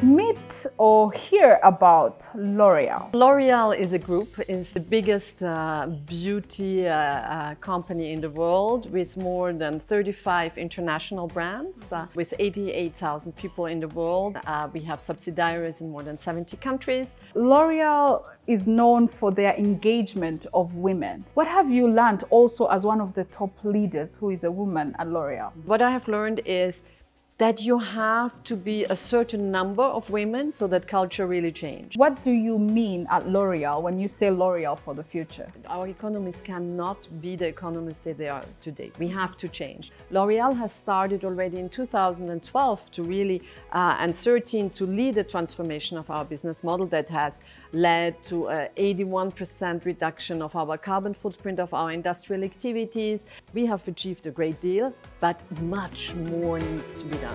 Meet or hear about L'Oreal. L'Oreal is a group, is the biggest beauty company in the world with more than 35 international brands, with 88,000 people in the world. We have subsidiaries in more than 70 countries. L'Oreal is known for their engagement of women. What have you learned also as one of the top leaders who is a woman at L'Oreal? What I have learned is that you have to be a certain number of women so that culture really changes. What do you mean at L'Oreal when you say L'Oreal for the future? Our economies cannot be the economies that they are today. We have to change. L'Oreal has started already in 2012 to really, and 13 to lead the transformation of our business model that has led to an 81% reduction of our carbon footprint of our industrial activities. We have achieved a great deal, but much more needs to be done.